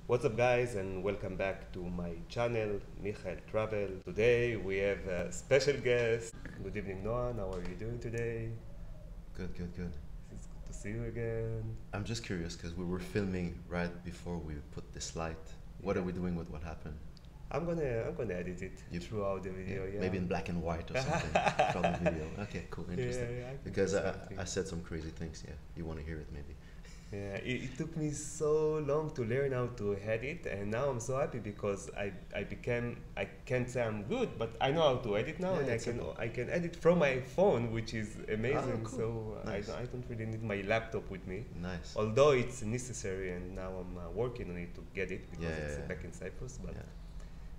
What's up guys, and welcome back to my channel, 𝗃𝐿 Travel. Today we have a special guest. Good evening Noan, how are you doing today? Good. It's good to see you again. I'm just curious because we were filming right before we put this light. What are we doing with what happened? I'm gonna edit it throughout the video, yeah. Maybe in black and white or something from the video. Okay, cool, interesting. Yeah, because I said some crazy things, yeah. You want to hear it maybe. Yeah, it took me so long to learn how to edit, and now I'm so happy because I can't say I'm good, but I know how to edit now, and I can edit from my phone, which is amazing. Oh, cool. So nice. I don't really need my laptop with me. Nice. Although it's necessary, and now I'm working on it to get it because it's back in Cyprus, but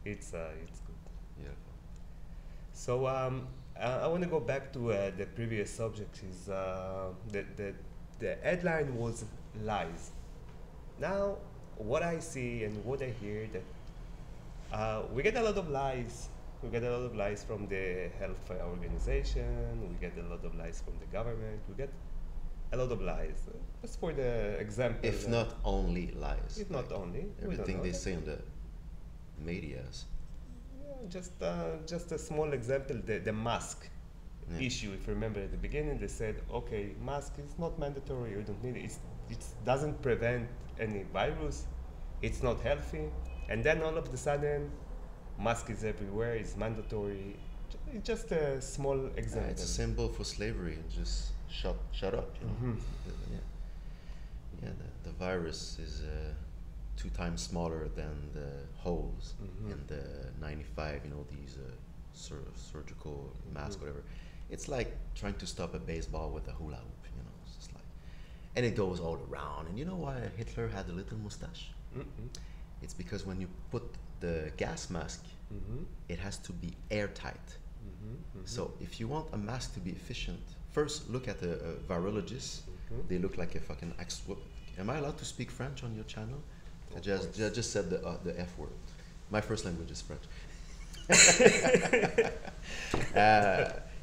it's good. Beautiful. So I want to go back to the previous subject. Is the headline was lies. Now, what I see and what I hear that we get a lot of lies. We get a lot of lies from the health organization. We get a lot of lies from the government. We get a lot of lies. Just for the example. If not only lies. If not only. Everything they say on the medias. Yeah, just a small example. The mask issue. If you remember at the beginning, they said, okay, mask is not mandatory. You don't need it. It doesn't prevent any virus. It's not healthy. And then all of a sudden, mask is everywhere. It's mandatory. It's just a small example. It's a symbol for slavery. And just shut up. You know? The virus is 2 times smaller than the holes in the 95. You know, these surgical mask, whatever. It's like trying to stop a baseball with a hula hoop, you know. It's just like, and it goes all around. And you know why Hitler had a little mustache? It's because when you put the gas mask, it has to be airtight. So if you want a mask to be efficient, first look at the virologists. They look like a fucking Am I allowed to speak French on your channel? I just said the F word. My first language is French.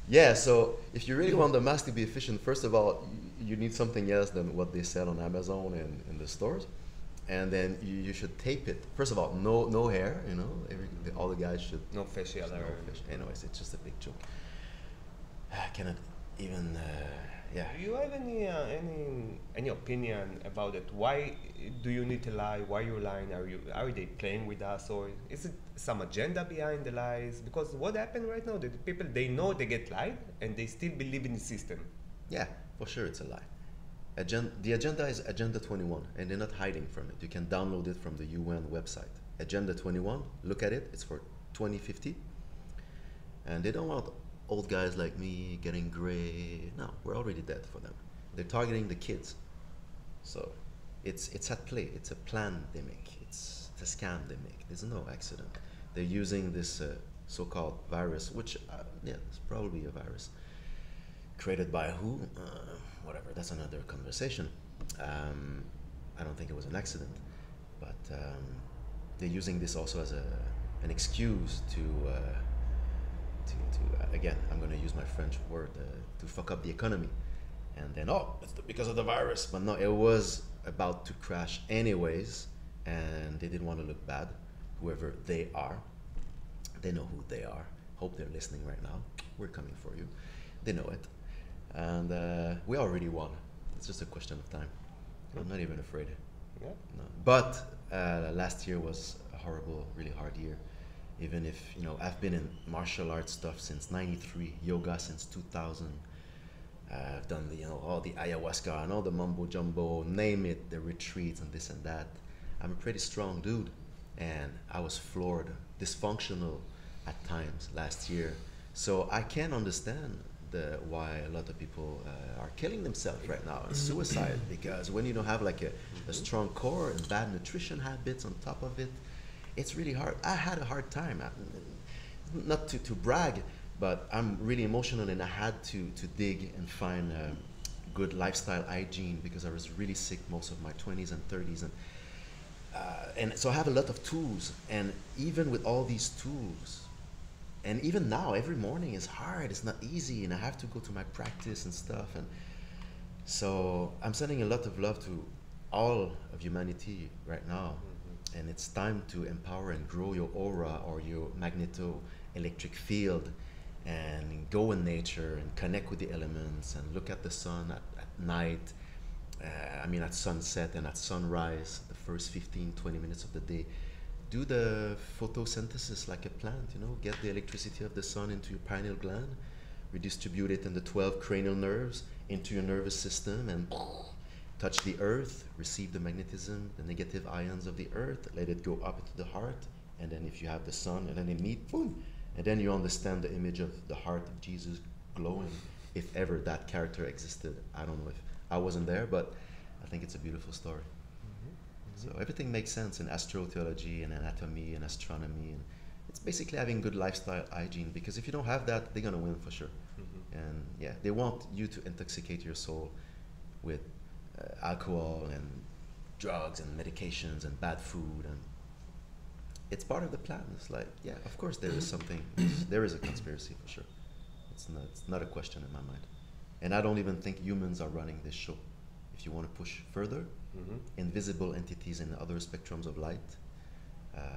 Yeah, so if you really want the mask to be efficient, first of all, you need something else than what they sell on Amazon and in the stores. And then you should tape it. First of all, no hair, you know, all the guys should. No facial hair. Anyways, it's just a big joke. I cannot even, yeah. Do you have any opinion about it? Why do you need to lie? Why you're lying? Are they playing with us, or is it some agenda behind the lies? Because what happened right now, the people, they know they get lied and they still believe in the system. Yeah, for sure it's a lie. The agenda is Agenda 21, and they're not hiding from it. You can download it from the UN website. Agenda 21, look at it, it's for 2050. And they don't want old guys like me getting gray. No, we're already dead for them. They're targeting the kids. So it's at play. It's a plan they make. It's a scam they make. There's no accident. They're using this so-called virus, which, it's probably a virus. Created by who? Whatever, that's another conversation. I don't think it was an accident. But they're using this also as an excuse to again, I'm going to use my French word, to fuck up the economy. And then, it's because of the virus. But no, it was about to crash anyways, and they didn't want to look bad, whoever they are. They know who they are. Hope they're listening right now. We're coming for you. They know it. And we already won. It's just a question of time. I'm not even afraid. Yeah. No. But last year was a horrible, really hard year. Even if, you know, I've been in martial arts stuff since '93, yoga since 2000. I've done all the ayahuasca and all the mumbo jumbo, name it, the retreats and this and that. I'm a pretty strong dude, and I was floored, dysfunctional at times last year. So I can understand why a lot of people are killing themselves right now, and suicide, because when you don't have like a strong core and bad nutrition habits on top of it, it's really hard. I had a hard time, not to brag, but I'm really emotional, and I had to dig and find good lifestyle hygiene because I was really sick most of my 20s and 30s, and so I have a lot of tools. And even with all these tools, and even now, every morning is hard. It's not easy, and I have to go to my practice and stuff. And so I'm sending a lot of love to all of humanity right now. and it's time to empower and grow your aura or your magneto-electric field, and go in nature and connect with the elements and look at the sun at night, I mean at sunset and at sunrise, the first 15-20 minutes of the day. Do the photosynthesis like a plant, you know, get the electricity of the sun into your pineal gland, redistribute it in the 12 cranial nerves into your nervous system, and touch the earth, receive the magnetism, the negative ions of the earth, let it go up into the heart, and then if you have the sun and then they meet, boom, and then you understand the image of the heart of Jesus glowing, if ever that character existed. I don't know if I wasn't there, but I think it's a beautiful story. So everything makes sense in astro-theology and anatomy and astronomy, and it's basically having good lifestyle hygiene, because if you don't have that, they're gonna win for sure. And yeah, they want you to intoxicate your soul with alcohol and drugs and medications and bad food, and it's part of the plan. It's like, yeah, of course there is something, there is a conspiracy for sure. It's not a question in my mind. And I don't even think humans are running this show. If you want to push further, invisible entities in other spectrums of light,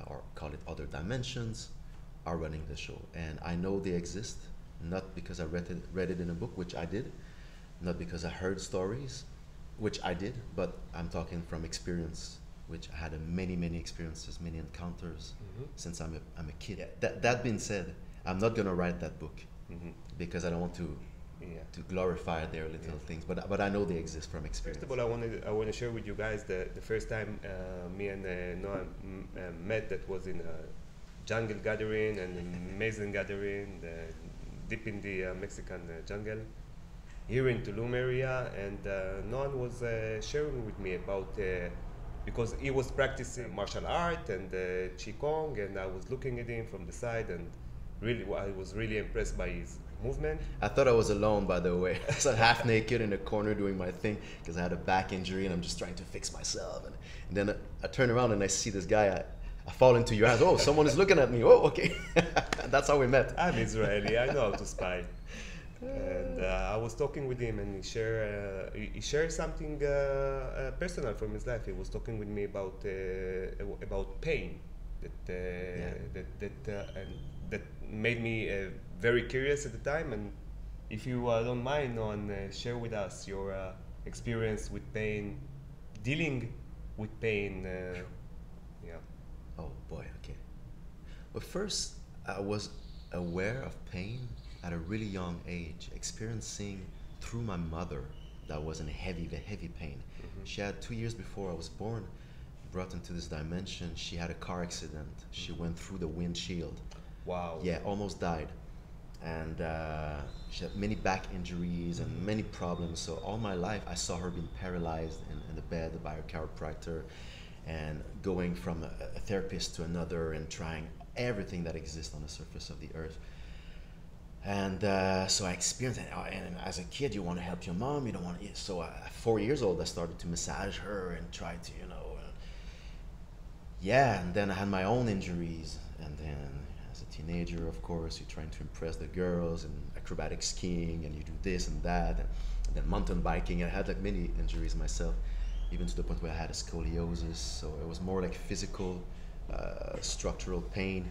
or call it other dimensions, are running the show. And I know they exist, not because I read it in a book, which I did, not because I heard stories, which I did, but I'm talking from experience, which I had many experiences, many encounters since I'm a kid. Yeah. That being said, I'm not gonna write that book because I don't want to glorify their little things, but I know they exist from experience. First of all, I want to share with you guys the first time me and Noan met. That was in a jungle gathering, and an amazing gathering deep in the Mexican jungle here in Tulum area, and Noan was sharing with me about because he was practicing martial art and Qigong, and I was looking at him from the side, and really I was really impressed by his movement. I thought I was alone, by the way. I was half naked in a corner doing my thing because I had a back injury and I'm just trying to fix myself. And then I turn around and I see this guy. I fall into your hands. Oh, someone is looking at me. Oh, okay. That's how we met. I'm Israeli. I know how to spy. And I was talking with him, and he shared something personal from his life. He was talking with me about pain, that made me very curious at the time. And if you don't mind, Noan, share with us your experience with pain, dealing with pain. Yeah. Oh boy. Okay. Well, first I was aware of pain at a really young age, experiencing through my mother that was in heavy pain. She had 2 years before I was born, brought into this dimension. She had a car accident. She went through the windshield. Wow. Yeah, almost died. And she had many back injuries and many problems. So all my life I saw her being paralyzed in the bed by a chiropractor, and going from a therapist to another and trying everything that exists on the surface of the earth. And so I experienced it. And as a kid, you want to help your mom. You don't want to. So at 4 years old, I started to massage her and try to, yeah. And then I had my own injuries. And then as a teenager, of course, you're trying to impress the girls, and acrobatic skiing, and you do this and that. And then mountain biking. I had like many injuries myself, even to the point where I had a scoliosis. So it was more like physical, structural pain.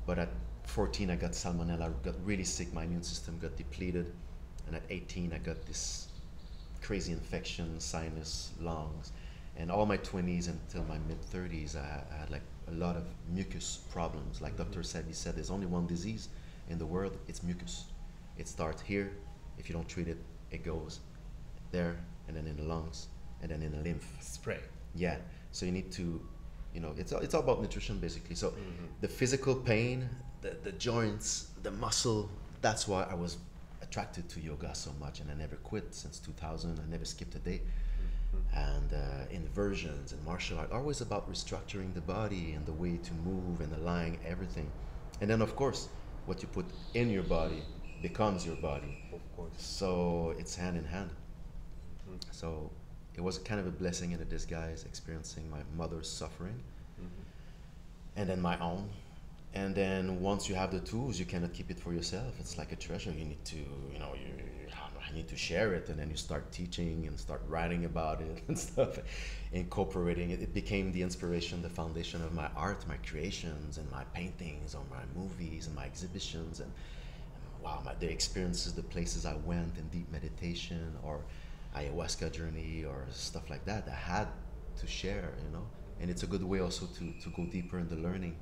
But at 14, I got salmonella, I got really sick, my immune system got depleted, and at 18, I got this crazy infection, sinus, lungs, and all my 20s until my mid-30s, I had like a lot of mucus problems. Like Dr. Sebi said, there's only one disease in the world, it's mucus. It starts here. If you don't treat it, it goes there, and then in the lungs, and then in the lymph. Spray. Yeah, so you need to, it's all about nutrition basically. So the physical pain, the joints, the muscle, that's why I was attracted to yoga so much, and I never quit since 2000. I never skipped a day. And inversions and martial art, always about restructuring the body and the way to move and align everything. And then of course, what you put in your body becomes your body. Of course. So it's hand in hand. So it was kind of a blessing in a disguise, experiencing my mother's suffering and then my own. And then once you have the tools, you cannot keep it for yourself. It's like a treasure. You need to, you know, you need to share it, and then you start teaching and start writing about it and stuff, incorporating it. It became the inspiration, the foundation of my art, my creations, and my paintings, or my movies, and my exhibitions, and wow, the experiences, the places I went in deep meditation, or ayahuasca journey, or stuff like that. I had to share, you know, and it's a good way also to go deeper in the learning.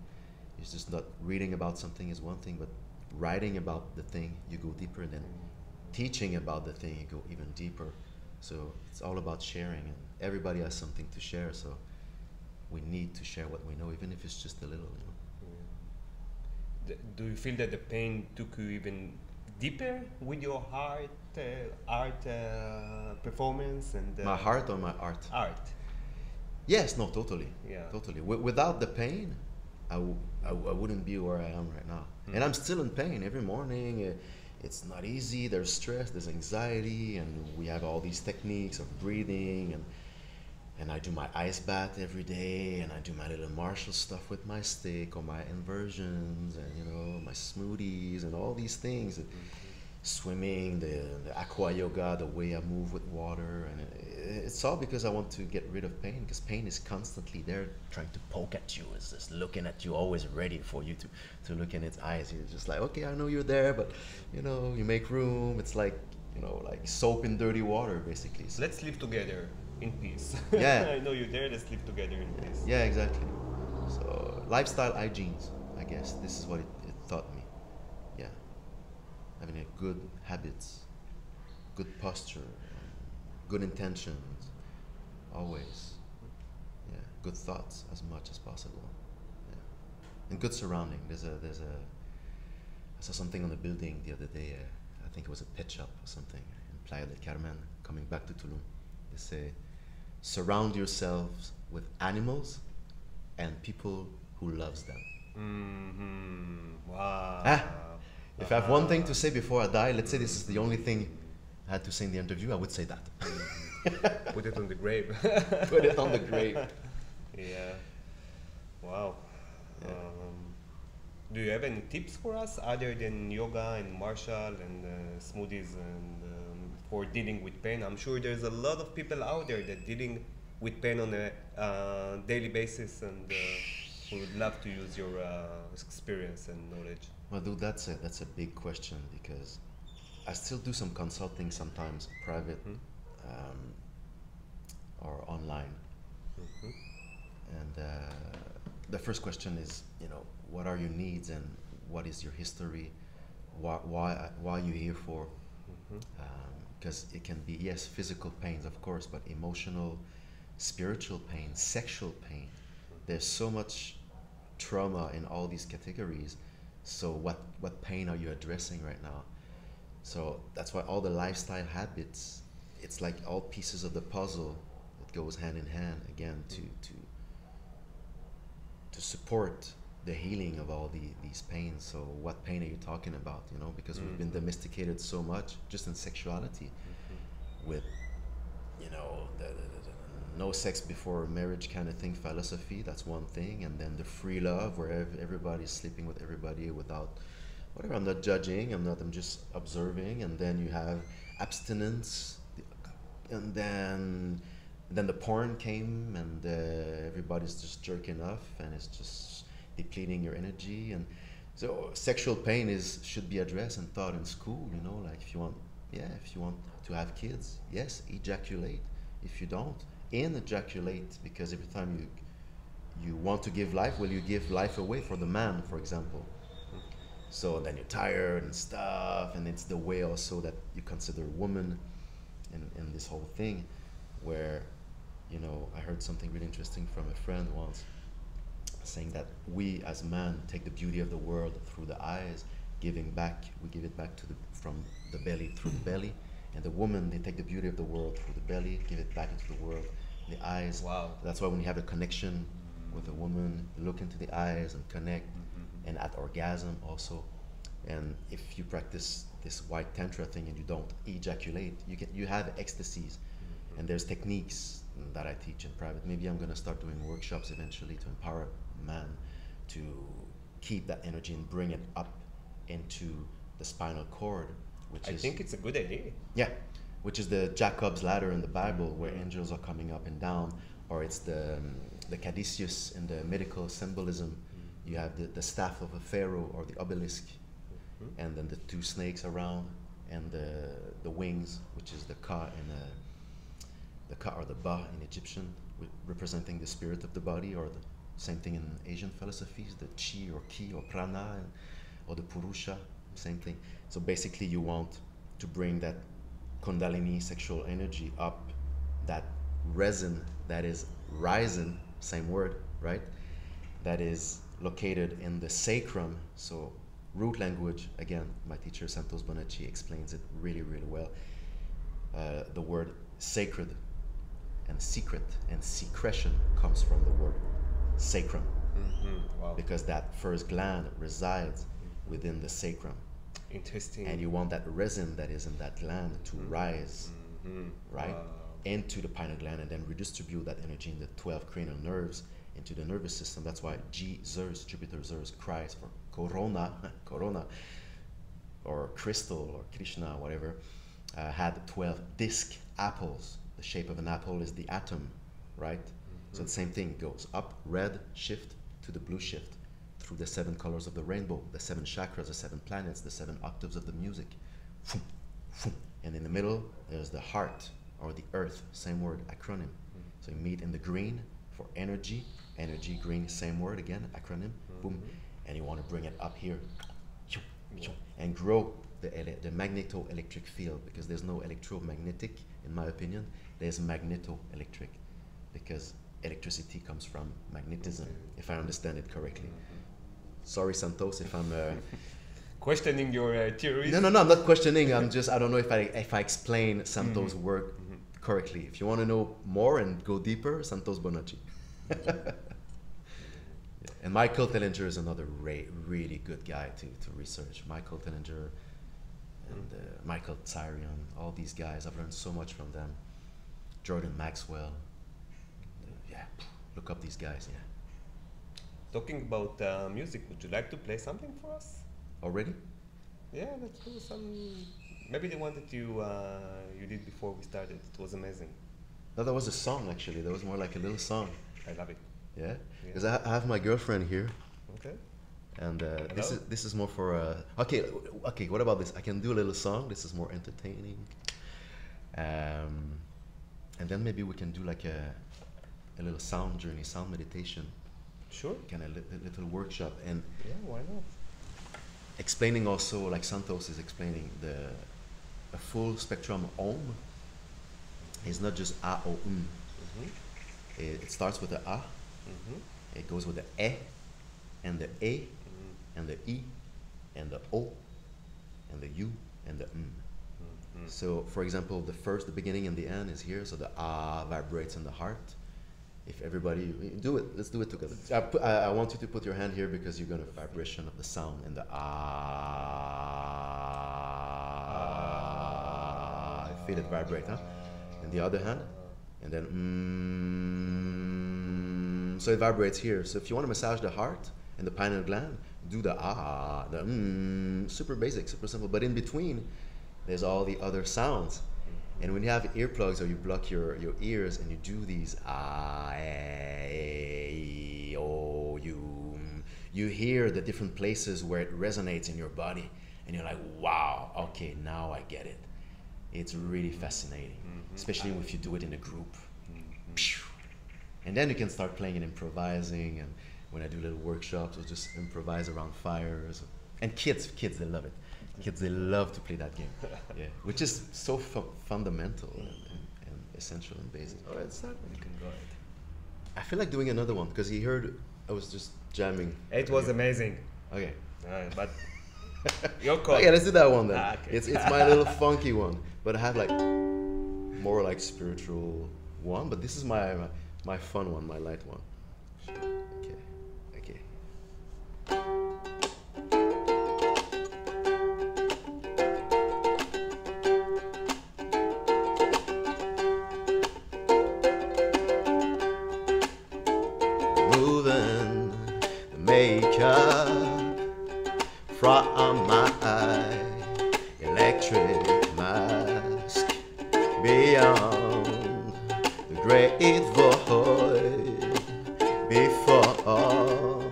It's just not reading about something is one thing, but writing about the thing, you go deeper, and then teaching about the thing, you go even deeper. So it's all about sharing, and everybody has something to share, so we need to share what we know, even if it's just a little, you know. Do you feel that the pain took you even deeper with your art performance and my heart or my art? Art. Yes, no, totally. Yeah. Totally. Without the pain, I wouldn't be where I am right now. And I'm still in pain every morning. It's not easy. There's stress, there's anxiety, and we have all these techniques of breathing, and I do my ice bath every day, and I do my little martial stuff with my stick, or my inversions, and, you know, my smoothies, and all these things. And swimming, the aqua yoga, the way I move with water, and it's all because I want to get rid of pain, because pain is constantly there trying to poke at you. It's just looking at you, always ready for you to look in its eyes. You're just like, okay, I know you're there, but, you know, you make room. It's like, you know, like soap in dirty water, basically. So let's live together in peace. Yeah. I know you're there, let's live together in peace. Yeah, exactly. So lifestyle hygiene, I guess. This is what it taught me. Yeah. Having a good habits, good posture, good intentions, always. Yeah, good thoughts as much as possible. Yeah, and good surrounding. I saw something on the building the other day. I think it was a pet shop or something in Playa del Carmen. Coming back to Tulum, they say, surround yourselves with animals and people who loves them. Wow. If I have one thing to say before I die, let's say this is the only thing I had to say in the interview, I would say that. Put it on the grave. Put it on the grave. Yeah. Wow. Yeah. Do you have any tips for us other than yoga and martial and smoothies and for dealing with pain? I'm sure there's a lot of people out there that dealing with pain on a daily basis, and we would love to use your experience and knowledge. Well, dude, that's a big question, because I still do some consulting sometimes, private or online. And the first question is, you know, what are your needs and what is your history? Why are you here for? Because it can be, yes, physical pains, of course, but emotional, spiritual pain, sexual pain. There's so much trauma in all these categories. So what pain are you addressing right now? So that's why all the lifestyle habits, it's like all pieces of the puzzle that goes hand in hand, again, to support the healing of all these pains. So what pain are you talking about, you know? Because we've been domesticated so much, just in sexuality, with, you know, the no sex before marriage kind of thing philosophy. That's one thing. And then the free love, where everybody's sleeping with everybody without whatever. I'm not judging, I'm just observing. And then you have abstinence, and then the porn came, and everybody's just jerking off, and it's just depleting your energy. And so sexual pain should be addressed and taught in school, you know, like if you want to have kids, yes, ejaculate. If you don't, ejaculate, because every time you want to give life, well, you give life away for the man, for example. So then you're tired and stuff, and it's the way also that you consider woman in this whole thing, where, you know, I heard something really interesting from a friend once, saying that we as men take the beauty of the world through the eyes, giving back, we give it back from the belly through the belly. And the woman, they take the beauty of the world through the belly, give it back into the world, the eyes. Wow. That's why when you have a connection with a woman, you look into the eyes and connect, and at orgasm also. And if you practice this white tantra thing and you don't ejaculate, you have ecstasies. And there's techniques that I teach in private. Maybe I'm going to start doing workshops eventually to empower man to keep that energy and bring it up into the spinal cord, which I think it's a good idea. yeah, which is the Jacob's ladder in the Bible, where angels are coming up and down, or it's the caduceus in the medical symbolism. You have the staff of a pharaoh, or the obelisk, and then the two snakes around, and the wings, which is the ka and the ka or the ba in Egyptian, representing the spirit of the body, or the same thing in Asian philosophies, the chi or ki or prana, or the purusha, same thing. So basically you want to bring that kundalini sexual energy up, that resin that is rising, same word, right? That is located in the sacrum. So root language, again, my teacher Santos Bonacci explains it really, really well. The word sacred and secret and secretion comes from the word sacrum. Wow. Because that first gland resides within the sacrum. Interesting. And you want that resin that is in that gland to rise, right, Wow. into the pineal gland, and then redistribute that energy in the 12 cranial nerves into the nervous system. That's why 𝐻𝑒𝑖𝑠, Jupiter Zeus, cries for corona, or crystal, or Krishna, whatever, had 12 disc apples. The shape of an apple is the atom, right? So the same thing goes up, red shift to the blue shift, through the 7 colors of the rainbow, the 7 chakras, the 7 planets, the 7 octaves of the music. And in the middle, there's the heart, or the earth, same word, acronym. So you meet in the green for energy, green, same word again, acronym, boom. And you want to bring it up here, and grow the magneto-electric field, because there's no electromagnetic, in my opinion, there's magneto-electric, because electricity comes from magnetism, if I understand it correctly. Sorry, Santos, if I'm questioning your theories. No, I'm not questioning. I don't know if I explain Santos' work correctly. If you want to know more and go deeper, Santos Bonacci. And Michael Tellinger is another really good guy to research. Michael Tellinger and Michael Tsarion, all these guys, I've learned so much from them. Jordan Maxwell. Yeah, look up these guys. Yeah. Talking about music, would you like to play something for us? Already? Yeah, let's do some. Maybe the one that you did before we started. It was amazing. No, that was a song actually. That was more like a little song. I love it. Yeah, because I have my girlfriend here, Okay. and this is more for okay. What about this? I can do a little song. This is more entertaining, and then maybe we can do like a little sound journey, sound meditation. Sure. Kind of a little workshop, and Yeah, why not? explaining also, like Santos is explaining, a full spectrum Om is not just A, O, It starts with the A, it goes with the E, and the A, and the I, and the O, and the U, and the So, for example, the beginning and the end is here, so the A vibrates in the heart. If everybody do it, let's do it together. I want you to put your hand here, because you're going to vibration of the sound in the I feel it vibrate, huh? And the other hand, and then so it vibrates here. So if you want to massage the heart and the pineal gland, do the super basic, super simple. But in between, there's all the other sounds. And when you have earplugs, or you block your ears and you do these you hear the different places where it resonates in your body, and you're like, wow, okay, now I get it. It's really fascinating, especially if you do it in a group. And then you can start playing and improvising, and when I do little workshops, I'll just improvise around fires. And kids, they love it. Kids, they love to play that game, yeah, which is so fundamental and essential and basic. All right, start. You can go ahead. I feel like doing another one, because he heard I was just jamming. It was amazing. Okay. But your call. Okay, let's do that one then. Okay. It's my little funky one, but I have like more like spiritual one, but this is my fun one, my light one. Okay. Moving, the maker. from my electric mask beyond the great void before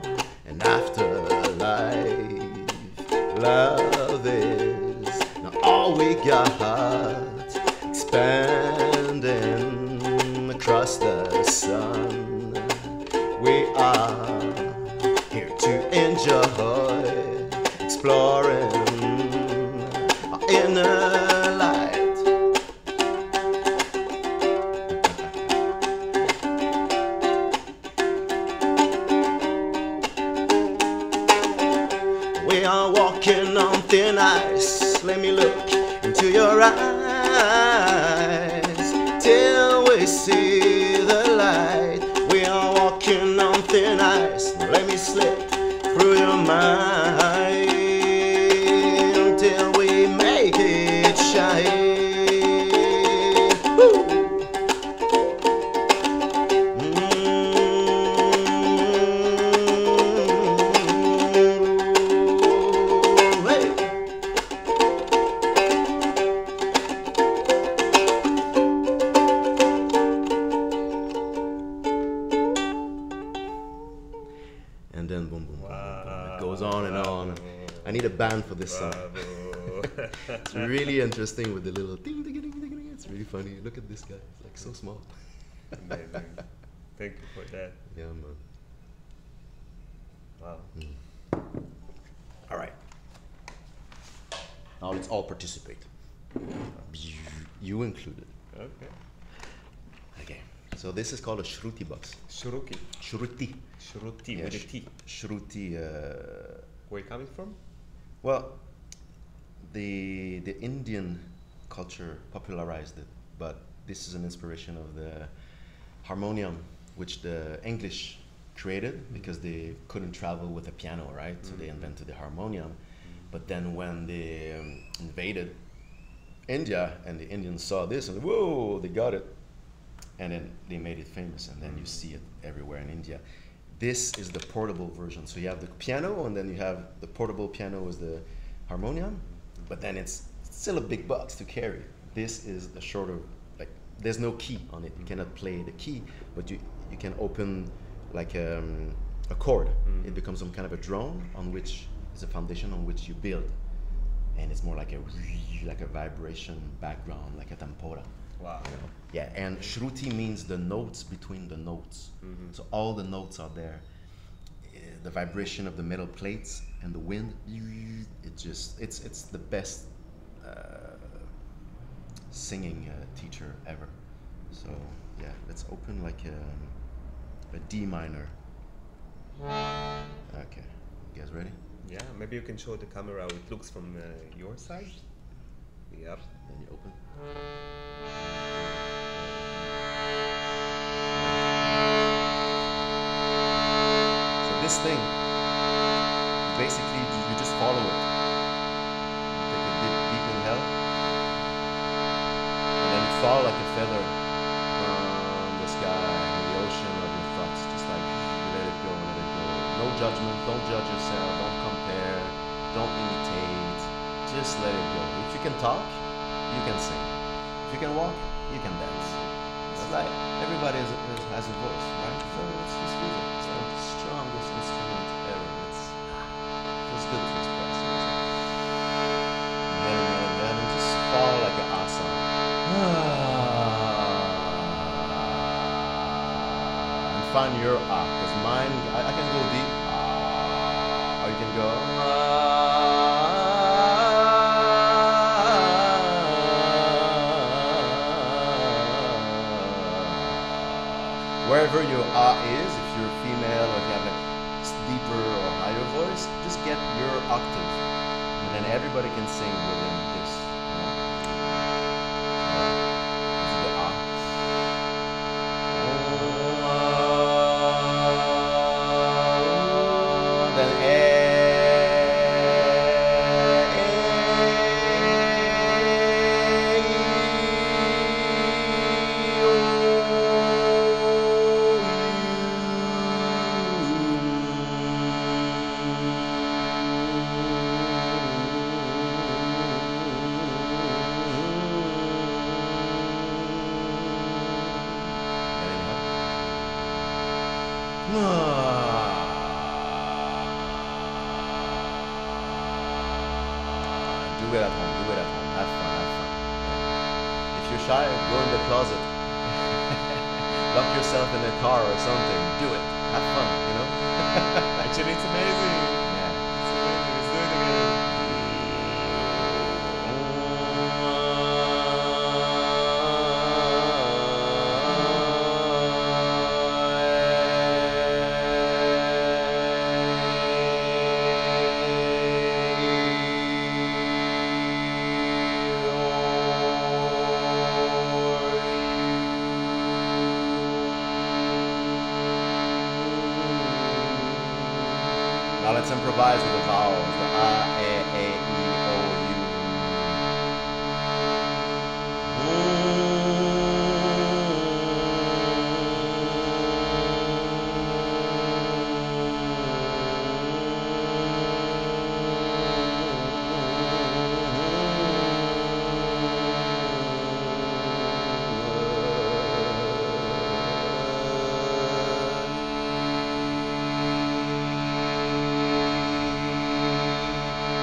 and after life. Love is not all we got, expanding across the sun. We are here to enjoy, exploring our inner light. We are walking on thin ice. Let me look into your eyes till we see the light. We are walking on thin ice. Let me slip through your mind till we make it shine. Woo! Hey. And then boom, boom, boom, boom, boom. It goes on and on. I need a band for this song. It's really interesting with the little ding, ding, ding, ding, ding. It's really funny. Look at this guy. It's like so small. Amazing. Thank you for that. Yeah, man. Wow. All right. Now let's all participate. You included. Okay. Okay. So this is called a Shruti box. Shruti. Shruti. Shruti Yeah, with a T. Shruti. Where you coming from? Well, the Indian culture popularized it, but this is an inspiration of the harmonium, which the English created because they couldn't travel with a piano, right? So they invented the harmonium. But then when they invaded India and the Indians saw this, and whoa, they got it. And then they made it famous, and then you see it everywhere in India. This is the portable version. So you have the piano, and then you have the portable piano is the harmonium, but then it's still a big box to carry. This is the shorter, like, there's no key on it. You cannot play the key, but you can open like a chord. It becomes some kind of a drone on which is a foundation on which you build. And it's more like a vibration background, like a tempora. Wow. You know? Yeah, and Shruti means the notes between the notes. So all the notes are there. The vibration of the metal plates and the wind, it's the best singing teacher ever. So yeah, let's open like a D minor. Okay, you guys ready? Yeah, maybe you can show the camera how it looks from your side. Yep. Then you open. So this thing, basically, you just follow it. You take a deep inhale, and then you fall like a feather from the sky and the ocean of your thoughts. Just like you let it go, let it go. No judgment. Don't judge yourself. Don't compare. Don't imitate. Just let it go. If you can talk, you can sing. If you can walk, you can dance. It's like everybody has a voice, right? So let's just use it. It's the strongest instrument ever. Feels good to express yourself. And just fall like an asana. And find your because mine, I can go deep. Or you can go. Wherever your is, if you're female or if you have a deeper or higher voice, just get your octave, and then everybody can sing within this. This is the Then it at home. Do it at home. Have fun. Have fun. If you're shy, go in the closet. Lock yourself in a car or something. Do it. Have fun. You know. Actually, it's amazing. Yeah. It's amazing. Let's do it again. Now let's improvise with the vowels. The a, e, e,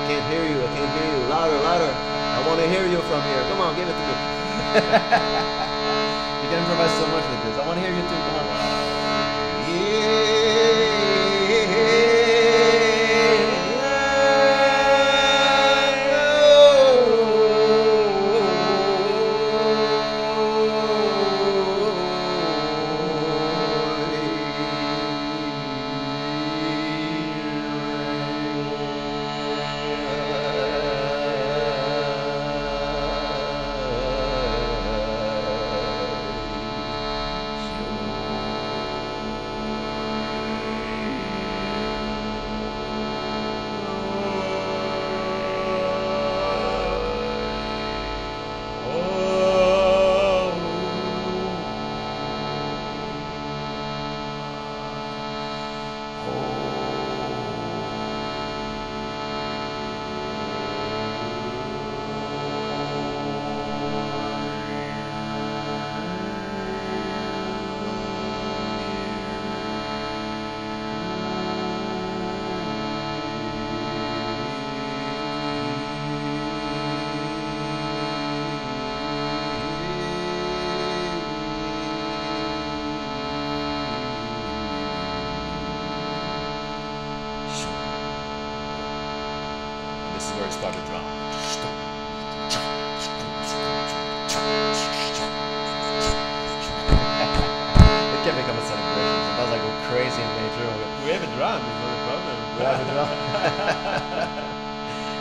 I, can't hear you. I can't hear you. Louder, louder. I want to hear you from here. Come on, give it to me. You can improvise so much with this. I want to hear you too. Come on. This is where it started drum. It can become a celebration. Sometimes I go crazy in major. We have a drum, it's not a problem. We have a drum.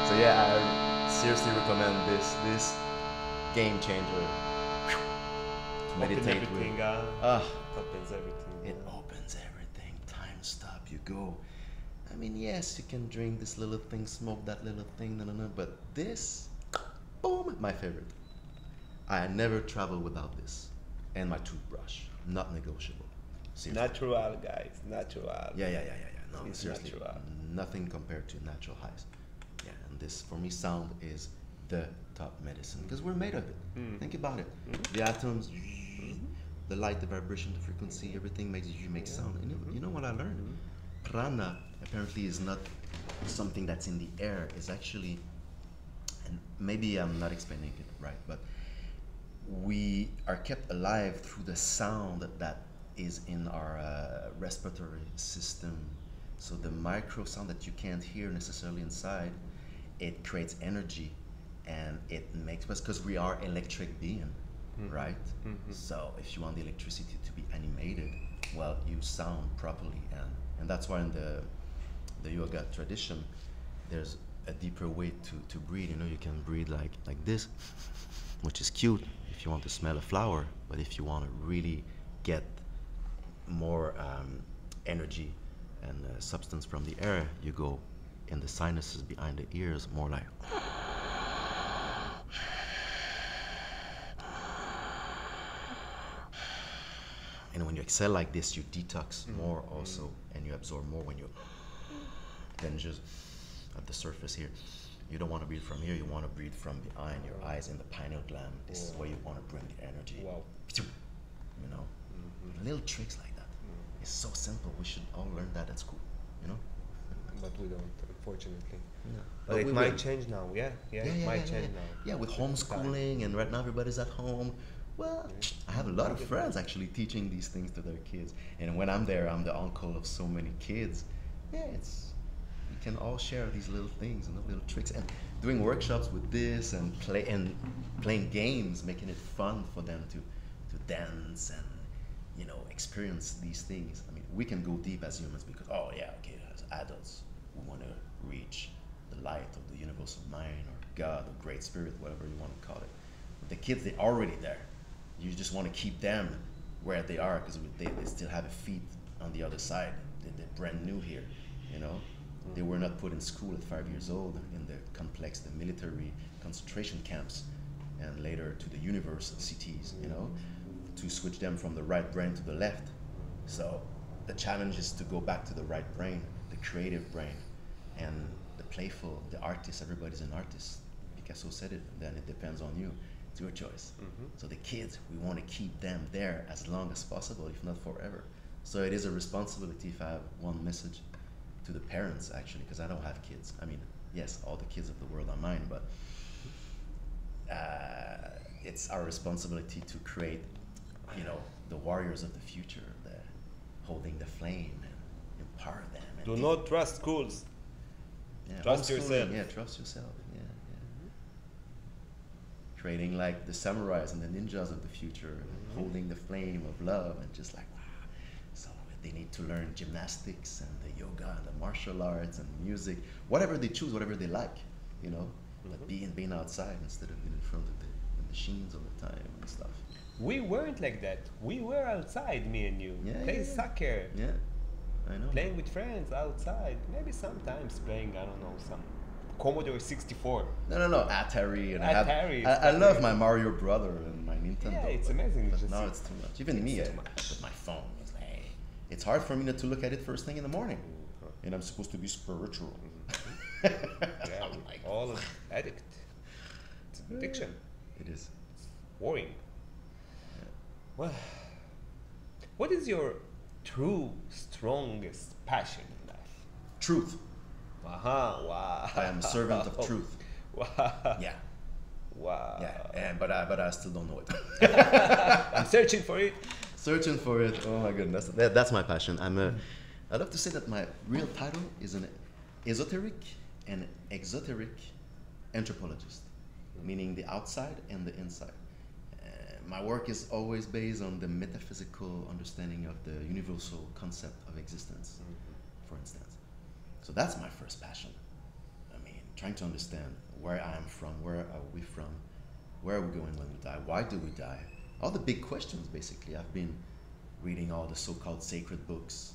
So yeah, I seriously recommend this game changer to meditate everything, with. opens everything. It opens everything. Time stop. You go. I mean, yes, you can drink this little thing, smoke that little thing, but this, boom, my favorite. I never travel without this. And my toothbrush, not negotiable. Seriously. Natural, guys, natural. Yeah. No, It's seriously, natural. nothing compared to natural highs. Yeah, and this, for me, sound is the top medicine because we're made of it. Think about it. The atoms, the light, the vibration, the frequency, everything makes you make sound. And you know what I learned? Prana apparently is not something that's in the air. It's actually, and maybe I'm not explaining it right, but we are kept alive through the sound that is in our respiratory system. So the micro sound that you can't hear necessarily inside, it creates energy, and it makes us, because we are electric being, right? So if you want the electricity to be animated, well, you sound properly, and that's why in the yoga tradition, there's a deeper way to breathe. You know, you can breathe like this, which is cute if you want to smell a flower, but if you want to really get more energy and substance from the air, you go in the sinuses behind the ears, more like. And when you exhale like this, you detox more also, and you absorb more when you than just at the surface here. You don't want to breathe from here, you want to breathe from behind your eyes in the pineal gland. This is where you want to bring the energy. Wow. You know, little tricks like that. It's so simple. We should all learn that at school, you know? But we don't. unfortunately. No. But it might change now. Yeah, it might change now. Yeah, with homeschooling and right now everybody's at home. Well, I have a lot of friends actually teaching these things to their kids. And when I'm there, I'm the uncle of so many kids. Yeah, we can all share these little things and little tricks. And doing workshops with this and playing games, making it fun for them to dance and, you know, experience these things. I mean, we can go deep as humans because, oh yeah, okay, as adults, we want to reach the light of the universal mind or God or Great Spirit, whatever you want to call it. But the kids, they're already there. You just want to keep them where they are because they still have a feet on the other side. They're brand new here, you know. They were not put in school at 5 years old in the military concentration camps and later to the universities, you know, to switch them from the right brain to the left. So the challenge is to go back to the right brain, the creative brain, and the playful, the artist. Everybody's an artist. Picasso said it, then it depends on you. It's your choice. So the kids, we want to keep them there as long as possible, if not forever. So it is a responsibility if I have one message to the parents, actually, because I don't have kids. I mean, yes, all the kids of the world are mine, but it's our responsibility to create, you know, the warriors of the future, holding the flame and empower them. And do not trust schools. Yeah, trust yourself. Yeah, trust yourself. Yeah. Creating like the samurais and the ninjas of the future, holding the flame of love and just like, wow. So they need to learn gymnastics and the yoga and the martial arts and music, whatever they choose, whatever they like, you know, but being outside instead of being in front of the machines all the time and stuff. We weren't like that. We were outside, me and you. Playing soccer. Yeah, I know. Playing with friends outside. Maybe sometimes playing, I don't know, some Commodore 64. No, Atari. And Atari. I love my Mario brother and my Nintendo. Yeah, it's amazing. But now it's too much. Even me, with my phone, it's like, hey, it's hard for me not to look at it first thing in the morning. And I'm supposed to be spiritual. Yeah, all addict. It's an addiction. It is. It's worrying. Well, what is your true, strongest passion in life? Truth. Wow. I am a servant of truth. Wow. Yeah. Wow. Yeah. But I still don't know it. I'm searching for it. Searching for it. Oh my goodness. That's my passion. I love to say that my real title is an esoteric and exoteric anthropologist, meaning the outside and the inside. My work is always based on the metaphysical understanding of the universal concept of existence, for instance. So that's my first passion. I mean, trying to understand where I am from, where are we from, where are we going when we die, why do we die? All the big questions, basically. I've been reading all the so-called sacred books,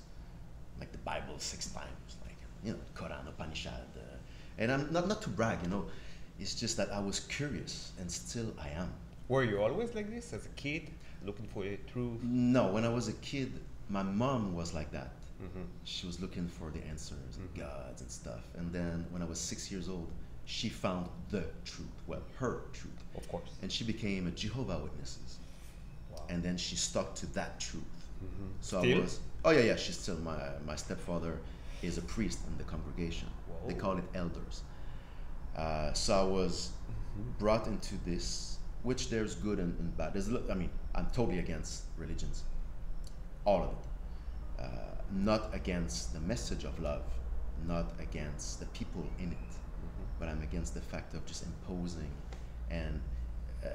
like the Bible 6 times, like, you know, Quran, Upanishad. And I'm not to brag, you know, it's just that I was curious, and still I am. Were you always like this as a kid, looking for the truth? No, when I was a kid, my mom was like that. She was looking for the answers and gods and stuff. And then when I was 6 years old, she found the truth, well, her truth. Of course. And she became a jehovah's Witnesses. Wow. And then she stuck to that truth. So Still? I was, oh yeah, she's still, my stepfather is a priest in the congregation. Whoa. They call it elders. So I was brought into this, which there's good and bad. I mean, I'm totally against religions, all of it. Not against the message of love, not against the people in it, but I'm against the fact of just imposing and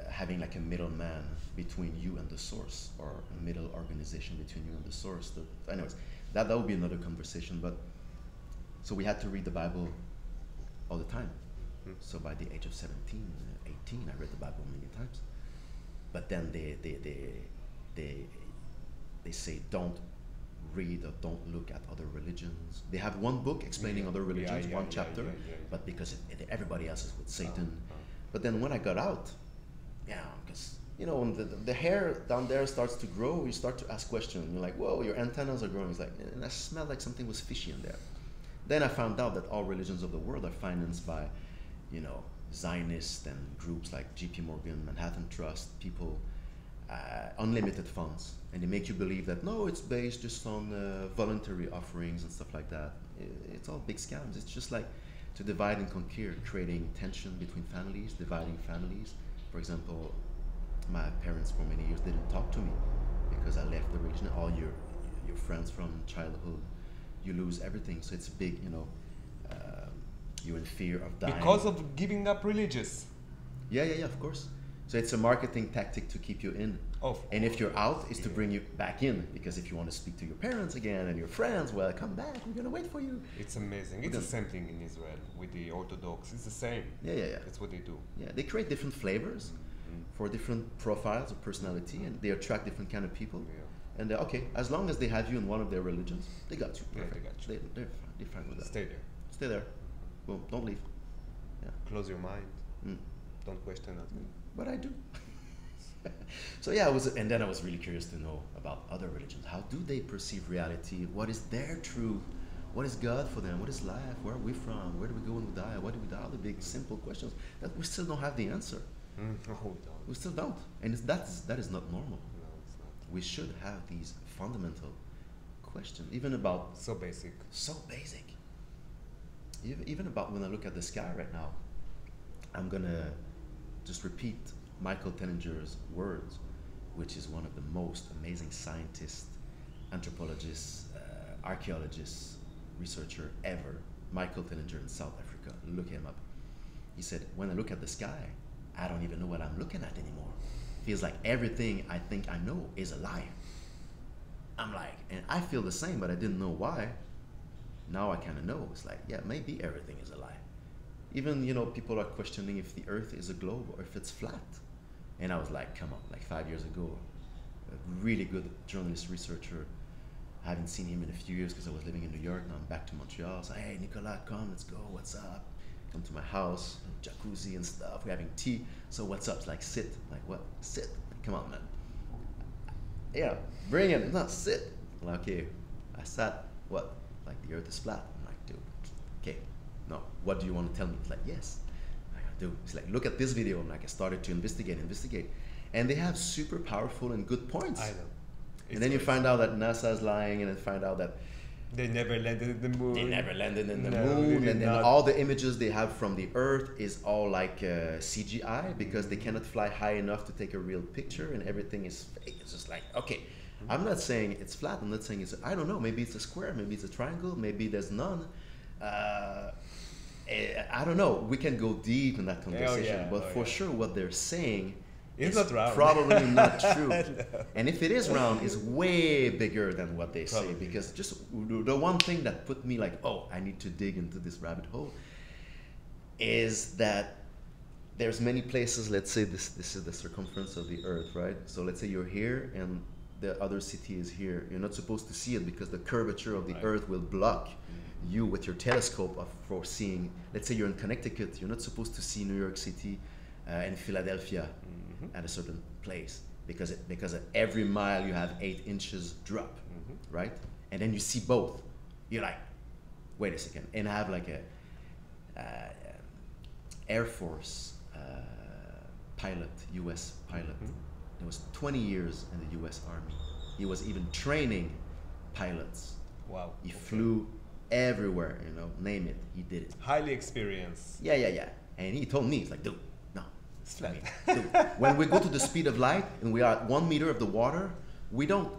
having like a middleman between you and the source, or a middle organization between you and the source. Anyways, that would be another conversation. But so we had to read the Bible all the time. So by the age of 17, 18, I read the Bible many times. But then they say don't read or don't look at other religions. They have one book explaining other religions, one chapter, but because everybody else is with Satan. But then when I got out, because you know, when the hair down there starts to grow, you start to ask questions. You're like, whoa, your antennas are growing. It's like, and I smelled like something was fishy in there. Then I found out that all religions of the world are financed by, you know, Zionists and groups like J.P. Morgan, Manhattan Trust, people, unlimited funds, and they make you believe that no, it's based just on voluntary offerings and stuff like that. It's all big scams. It's just like to divide and conquer, creating tension between families, dividing families. For example, my parents for many years didn't talk to me because I left the religion. All your friends from childhood, you lose everything. So it's big, you know. You're in fear of dying. Because of giving up religious. Yeah, of course. So it's a marketing tactic to keep you in. And if you're out, it's to bring you back in. Because if you want to speak to your parents again and your friends, well, come back. We're going to wait for you. It's amazing. It's the same thing in Israel with the Orthodox. It's the same. Yeah. That's what they do. Yeah, they create different flavors for different profiles of personality, and they attract different kind of people. Yeah. And okay, as long as they have you in one of their religions, they got you. Yeah, they got you. They're fine with that. Stay there. Stay there. Well, don't leave. Yeah. Close your mind. Don't question nothing. But I do. So yeah, and then I was really curious to know about other religions. How do they perceive reality? What is their truth? What is God for them? What is life? Where are we from? Where do we go when we die? What do we die? All the big, simple questions that we still don't have the answer. We still don't. And that is not normal. No, it's not. We should have these fundamental questions, even about... So basic. So basic. Even about when I look at the sky right now, I'm going to just repeat Michael Tenninger's words, which is one of the most amazing scientists, anthropologists, archaeologists, researcher ever. Michael Tenninger in South Africa. Look him up. He said, when I look at the sky, I don't even know what I'm looking at anymore. Feels like everything I think I know is a lie. I'm like, and I feel the same, but I didn't know why. Now I kind of know. It's like, yeah, maybe everything is a lie. Even, you know, people are questioning if the earth is a globe or if it's flat. And I was like, come on, like 5 years ago, a really good journalist, researcher. I haven't seen him in a few years because I was living in New York. Now I'm back to Montreal. So, hey, Nicolas, come, let's go. What's up? Come to my house, jacuzzi and stuff. We're having tea. So what's up? It's like, sit. I'm like, what? Sit. Come on, man. Yeah, bring it. No, sit. I'm like, okay. I sat. What? Like the earth is flat. I'm like, dude. Okay. No. What do you want to tell me? It's like, yes. I'm like, dude. It's like, look at this video. I'm like, I started to investigate. And they have super powerful and good points. I know. And then you find out that NASA is lying, and then find out that they never landed in the moon. They never landed in the moon, and then all the images they have from the Earth is all like CGI because they cannot fly high enough to take a real picture, and everything is fake. It's just like, okay, I'm not saying it's flat. I'm not saying it's. I don't know. Maybe it's a square. Maybe it's a triangle. Maybe there's none. I don't know. We can go deep in that conversation, but for sure, what they're saying. It's not round. Probably not true. No. And if it is round, it's way bigger than what they say. Because just the one thing that put me like, oh, I need to dig into this rabbit hole, is that there's many places. Let's say this is the circumference of the Earth, right? So let's say you're here and the other city is here. You're not supposed to see it because the curvature of the Earth will block you with your telescope for seeing. Let's say you're in Connecticut. You're not supposed to see New York City and Philadelphia. At a certain place because at every mile you have 8 inches drop, right? And then you see both. You're like, wait a second. And I have like a Air Force pilot, U.S. pilot. There was 20 years in the U.S. Army. He was even training pilots. Wow. He flew everywhere, you know, name it. He did it. Highly experienced. Yeah. And he told me, it's like, dude. I mean, when we go to the speed of light and we are at 1 meter of the water, we don't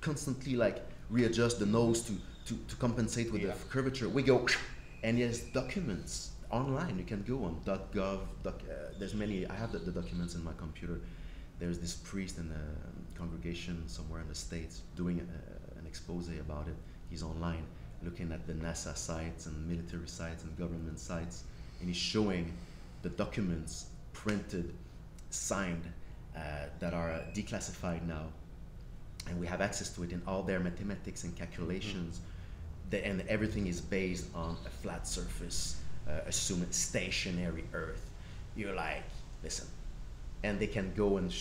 constantly like readjust the nose to compensate with the curvature. We go, and there's documents online. You can go on .gov. There's many. I have the documents in my computer. There's this priest in a congregation somewhere in the States doing an expose about it. He's online looking at the NASA sites and military sites and government sites, and he's showing the documents printed, signed, that are declassified now, and we have access to it in all their mathematics and calculations, and everything is based on a flat surface, assuming stationary Earth. You're like, listen, and they can go and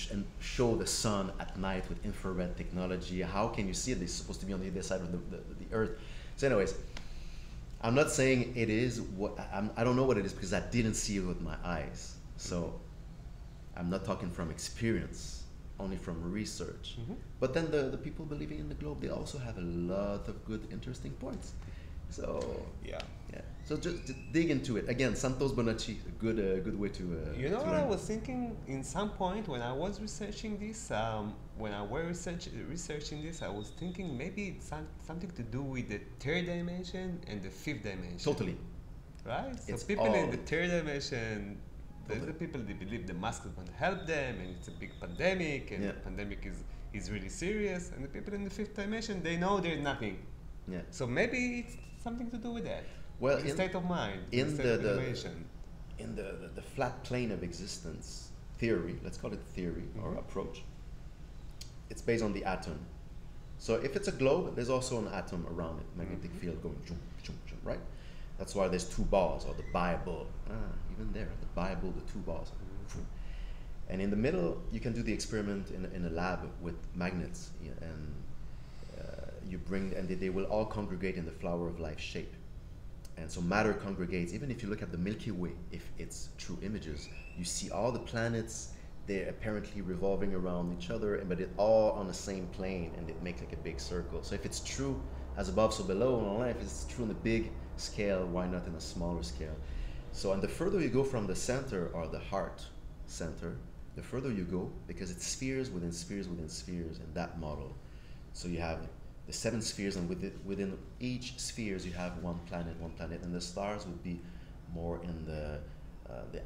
show the sun at night with infrared technology. How can you see it? It's supposed to be on the other side of the Earth. So anyways, I'm not saying it is what, I don't know what it is because I didn't see it with my eyes. So I'm not talking from experience, only from research. But then the people believing in the globe, they also have a lot of good, interesting points. So Yeah. yeah. So just dig into it. Again, Santos Bonacci, a good way to. You know to what I learn. was thinking in some point when I was researching this, when I was researching this, I was thinking maybe it's something to do with the third dimension and the fifth dimension. Totally. Right? So It's people in all- the third dimension, there's the people they believe the mask is going to help them and it's a big pandemic and Yeah. the pandemic is really serious, and the people in the fifth dimension, they know there's nothing. Yeah. So maybe it's something to do with that. Well, the in- state of mind, in state the- of the- dimension. In the flat plane of existence theory, let's call it theory or Mhm. approach, it's based on the atom. So if it's a globe, there's also an atom around it, magnetic Mhm. field going zoom, zoom, zoom, right? That's why there's two balls, or the Bible. Even there, the Bible, the two balls. And in the middle, you can do the experiment in a lab with magnets, and you bring, and they will all congregate in the flower of life shape. And so matter congregates. Even if you look at the Milky Way, if it's true images, you see all the planets, they're apparently revolving around each other, but it all on the same plane, and it makes like a big circle. So if it's true as above, so below in life, if it's true on a big scale, why not in a smaller scale? So, and the further you go from the center, or the heart center, the further you go, because it's spheres within spheres within spheres in that model. So you have the 7 spheres, and within each spheres you have one planet, and the stars would be more in the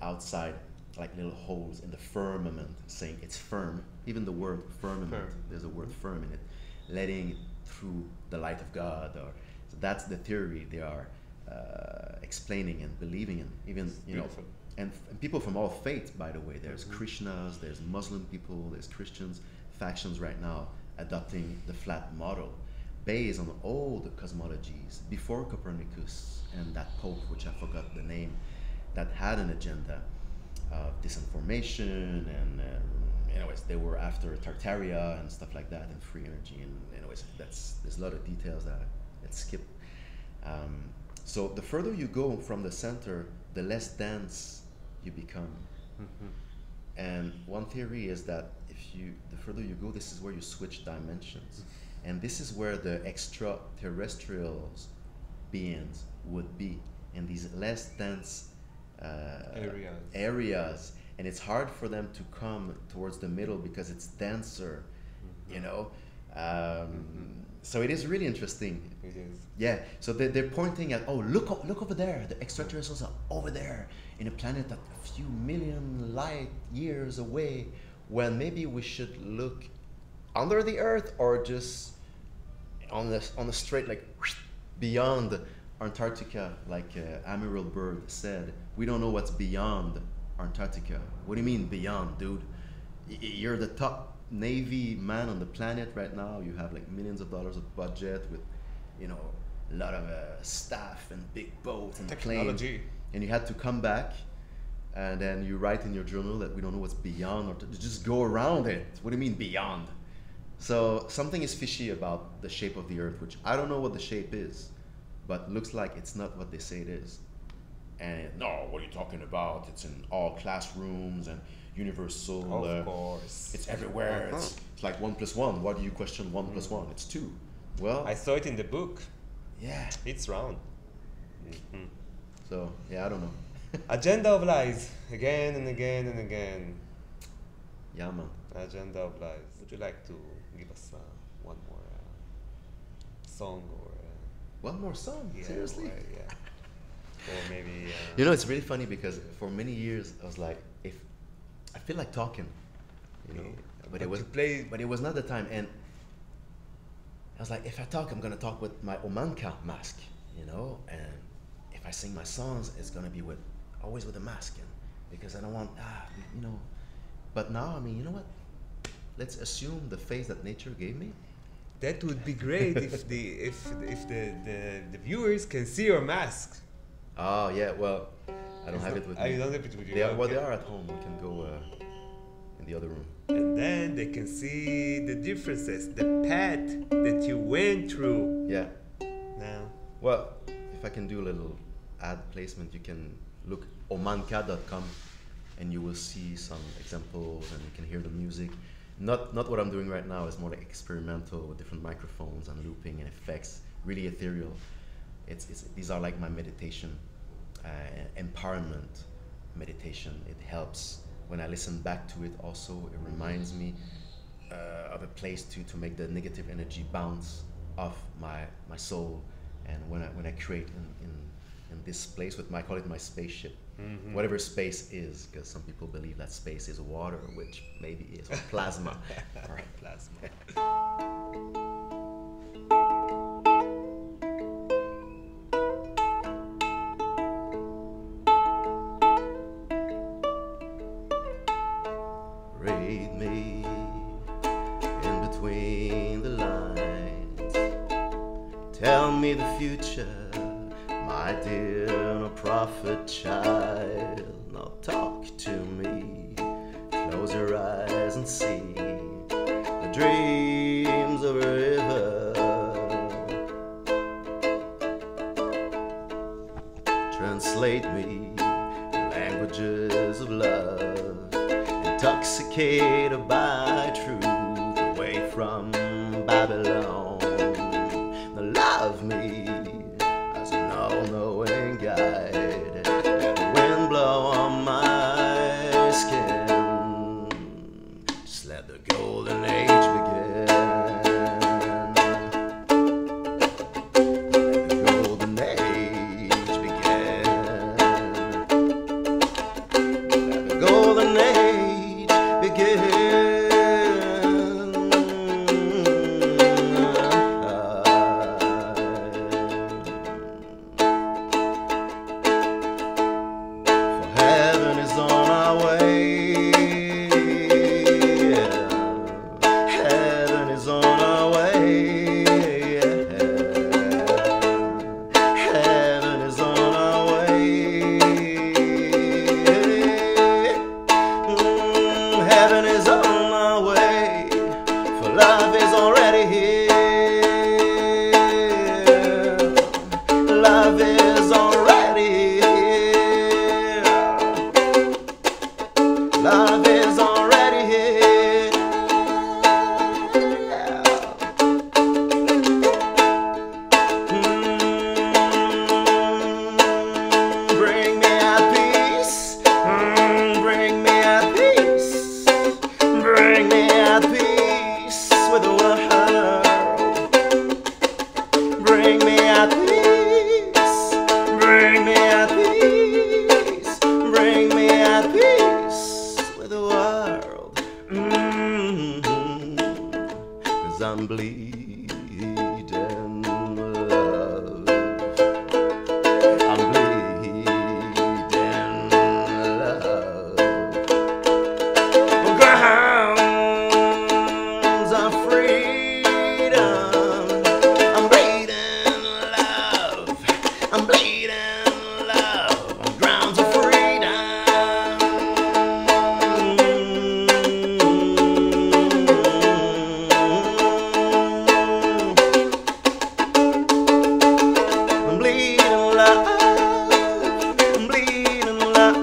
outside, like little holes in the firmament, saying it's firm. Even the word firmament, Firm. there's a word firm in it, letting through the light of God. Or so that's the theory they are explaining and believing in. Even Beautiful. and people from all faiths, by the way. There's Krishnas, there's Muslim people, there's Christians, factions right now adopting the flat model based on old cosmologies before Copernicus and that Pope, which I forgot the name, that had an agenda of disinformation, and anyways, they were after Tartaria and stuff like that, and free energy, and anyways, there's a lot of details that let's skip. So the further you go from the center, the less dense you become. And one theory is that the further you go, this is where you switch dimensions. And this is where the extraterrestrial beings would be, in these less dense areas. And it's hard for them to come towards the middle because it's denser, you know. So it is really interesting. It is. Yeah, so they're pointing at, oh, look over there, the extraterrestrials are over there in a planet that a few million light years away, when maybe we should look under the earth, or just on the straight, like beyond Antarctica, like Admiral Byrd said. We don't know what's beyond Antarctica. What do you mean beyond, dude? You're the top Navy man on the planet right now. You have like millions of dollars of budget with, a lot of staff and big boats and Technology. planes. And you had to come back, and then you write in your journal that we don't know what's beyond, or to just go around it. What do you mean beyond? So something is fishy about the shape of the earth, which I don't know what the shape is, but looks like it's not what they say it is. And no, what are you talking about? It's in all classrooms and universal. Of course. It's everywhere. It's like 1 + 1. Why do you question 1 + 1? It's 2. Well, I saw it in the book. yeah. It's round. So yeah, I don't know. Agenda of lies, again and again and again. Yeah, man. Agenda of lies. Would you like to give us one more song, or One more song? yeah, Seriously? or, yeah, or maybe It's really funny because for many years I was like, if I feel like talking, Yeah. but But it was not the time. And I was like, if I talk, I'm gonna talk with my Omanka mask, and if I sing my songs, it's gonna be always with a mask, because I don't want, But now, you know what? Let's assume the face that nature gave me. that would be great if the viewers can see your mask. Oh yeah, well, I don't have it with me. I don't have it with you. They okay. are at home. We can go in the other room. And then they can see the differences, the path that you went through. Yeah. Now, Well, if I can do a little ad placement, you can look omanka.com, and you will see some examples, and you can hear the music. Not what I'm doing right now. It's more like experimental with different microphones and looping and effects. Really ethereal. these are like my meditation, empowerment meditation. It helps when I listen back to it. Also, it reminds me of a place to make the negative energy bounce off my soul. And when I create in this place with I call it my spaceship, whatever space is, because some people believe that space is water, which maybe is, or plasma. Or Plasma. Read me in between the lines. Tell me the future, my dear no prophet child. Now talk to me. Close your eyes and see the dreams of a river. Translate me languages of love, intoxicated by truth, away from Babylon. Now love me as an all-knowing guide. Let the wind blow on my skin. Just let the golden age begin. Let the golden age begin. Let the golden age begin. For heaven is on our way. Heaven is on our way. Heaven is on our way. Heaven is on our way, for love is already here. Love is already here. Love is already here. Bring me a peace. Bring me a peace. Bring me a peace with the world. Bring me a peace. Bring me a peace. Bring me a peace with the world. 'Cause I'm bleeding love. I'm bleeding love. Grounds of freedom. I'm bleeding love. I'm bleeding love. On grounds of freedom. I'm bleeding love. I'm bleeding love.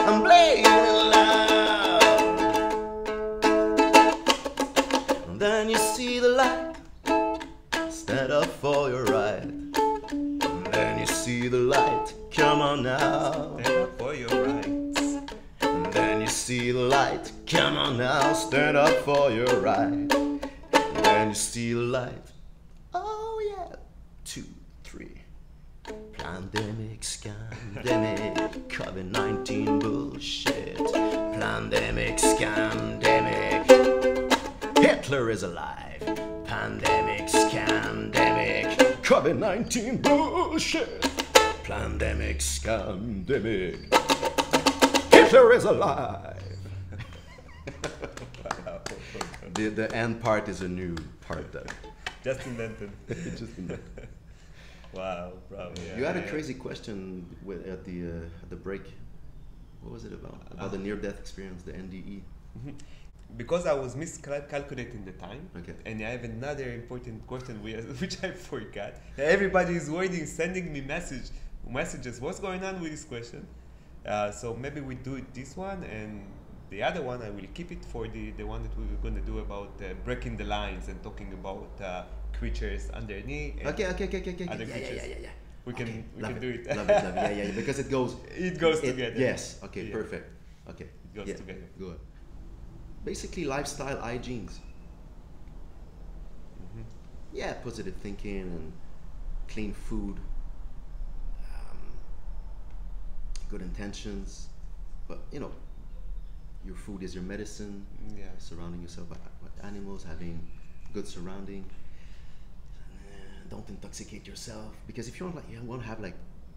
I'm bleeding love. And then you see the light. Stand up for your right. And then you see the light. Come on now. Stand up for your rights. And then you see the light. Come on now. Stand up for your right. And then you see the light. Oh yeah. 2, 3. Pandemic, scandemic, COVID-19 bullshit. Pandemic, scandemic. Hitler is alive. Pandemic, scandemic, COVID-19 bullshit. Pandemic, scandemic. Hitler is alive. The end part is a new part though. Just invented. Just in there. Wow, bravo. Yeah, You had a yeah. crazy question at the break. What was it about? About the near-death experience, the NDE. Because I was miscalculating the time, Okay. and I have another important question which I forgot. Everybody is waiting, sending me messages. What's going on with this question? So maybe we do it this one, and the other one I will keep it for the one that we're going to do about breaking the lines and talking about creatures underneath. And Okay. other Yeah. creatures. We can do it. Love it. Yeah. Because it goes. It goes together. Yes. Okay. Yeah. Perfect. Okay. It goes together. Good. Basically, lifestyle hygiene. Yeah, positive thinking and clean food, good intentions, but you know, your food is your medicine. Yeah. Surrounding yourself by animals, having good surrounding. Don't intoxicate yourself, because if you want to have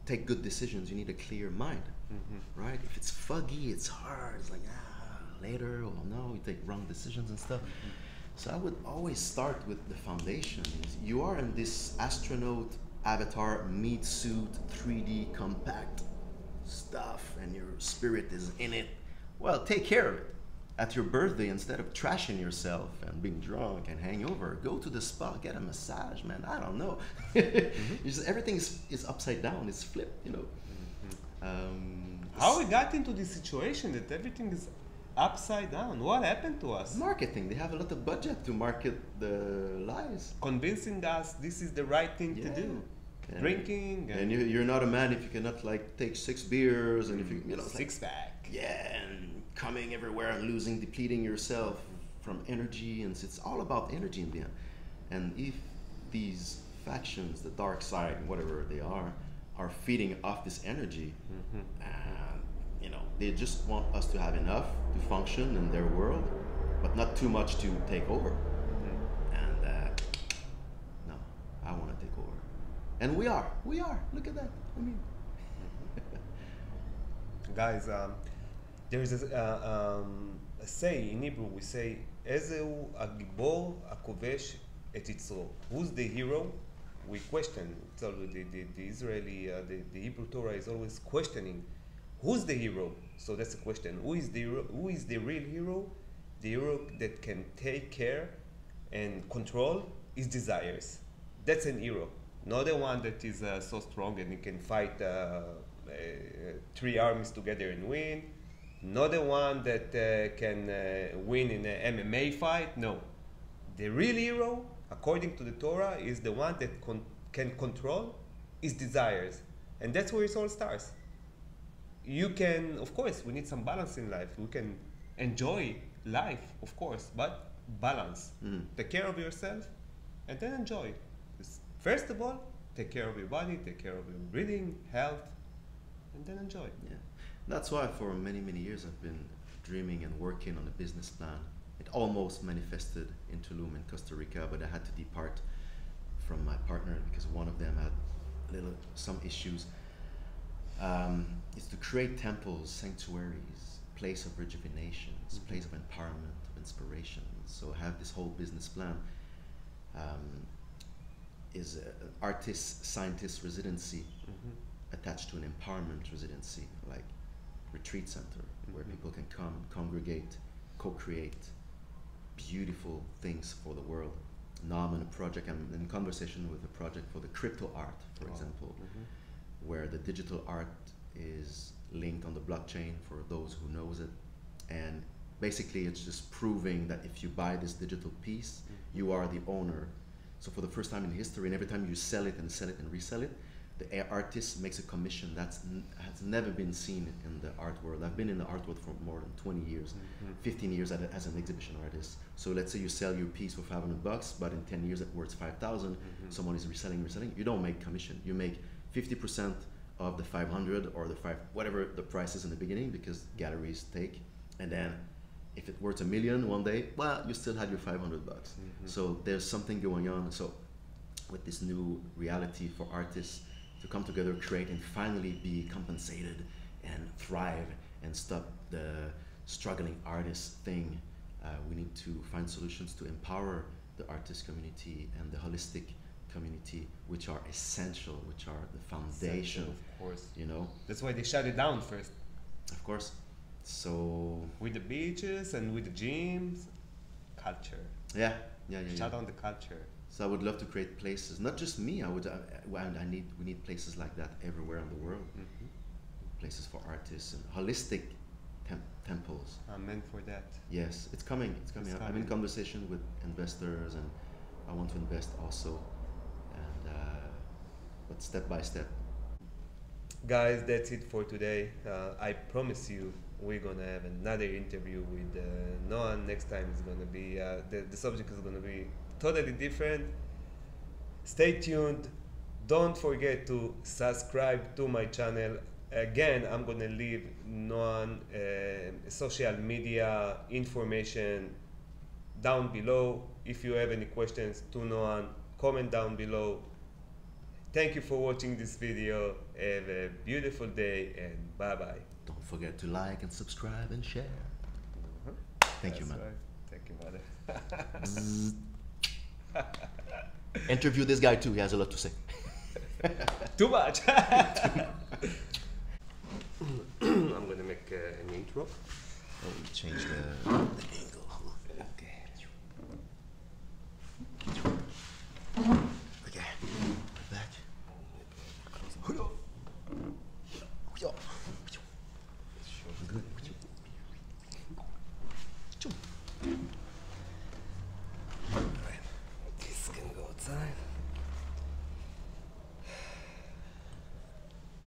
take good decisions, you need a clear mind, right? If it's foggy, it's hard. It's like later, or no, you take wrong decisions and stuff. So I would always start with the foundation. You are in this astronaut avatar meat suit, 3D compact stuff, and your spirit is in it. Well, take care of it. At your birthday, instead of trashing yourself and being drunk and hangover, go to the spa, get a massage, man. I don't know. Everything is upside down. It's flipped, you know. How we got into this situation that everything is upside down? What happened to us? Marketing. They have a lot of budget to market the lies. Convincing us this is the right thing to do. And Drinking. And you're not a man if you cannot take 6 beers, and if you know, six pack. Yeah, and coming everywhere and depleting yourself from energy, and it's all about energy in the end. And if these factions, the dark side, whatever they are feeding off this energy, you know, they just want us to have enough to function in their world, but not too much to take over. And no, I want to take over. And we are. Look at that. I mean, guys, there's a say in Hebrew. We say, 𝙁𝘼𝘾𝑃 את יצרו. Who's the hero? We question. So the Israeli, the Hebrew Torah is always questioning, who's the hero? So that's the question. Who is the hero? Who is the real hero? The hero that can take care and control his desires. That's an hero. Not the one that is so strong and he can fight 3 armies together and win. Not the one that can win in an MMA fight. No. The real hero, according to the Torah, is the one that can control his desires. And that's where it all starts. You can, of course, we need some balance in life. We can enjoy life, of course, but balance. Take care of yourself and then enjoy. First of all, take care of your body, take care of your breathing, health, and then enjoy. Yeah. That's why for many, many years I've been dreaming and working on a business plan. It almost manifested in Tulum in Costa Rica, but I had to depart from my partner because one of them had some issues. Is to create temples, sanctuaries, place of rejuvenation, place of empowerment, of inspiration. So I have this whole business plan. Is an artist-scientist residency attached to an empowerment residency, like retreat center, where people can come, congregate, co-create beautiful things for the world. Now I'm in a project, I'm in conversation with a project for the crypto art, for example, where the digital art is linked on the blockchain for those who knows it. And basically it's just proving that if you buy this digital piece, you are the owner. So for the first time in history, and every time you sell it and resell it, the artist makes a commission has never been seen in the art world. I've been in the art world for more than 20 years, 15 years as an exhibition artist. So let's say you sell your piece for $500, but in 10 years it's worth 5,000. Someone is reselling. You don't make commission. You make 50% of the 500 or the whatever the price is in the beginning, because galleries take, and then if it worth $1 million one day, well, you still had your $500. So there's something going on. So with this new reality for artists to come together, create, and finally be compensated and thrive and stop the struggling artist thing, we need to find solutions to empower the artist community and the holistic community, which are essential, which are the foundation. Essential, of course. You know? That's why they shut it down first. Of course. So with the beaches and with the gyms, culture. Yeah. Shut down the culture. So I would love to create places, not just me. We need places like that everywhere in the world. Places for artists and holistic temples. I'm meant for that. Yes, it's coming. I'm in conversation with investors and I want to invest also, and but step by step. Guys, that's it for today. I promise you we're gonna have another interview with Noan. Next time is gonna be the subject is gonna be totally different. Stay tuned. Don't forget to subscribe to my channel. Again, I'm gonna leave Noan social media information down below. If you have any questions to Noan, comment down below. Thank you for watching this video. Have a beautiful day and bye-bye. Don't forget to like and subscribe and share. Thank you, man. Right. Thank you, brother. Interview this guy too. He has a lot to say. Too much. I'm gonna make an intro. Oh, we changed the.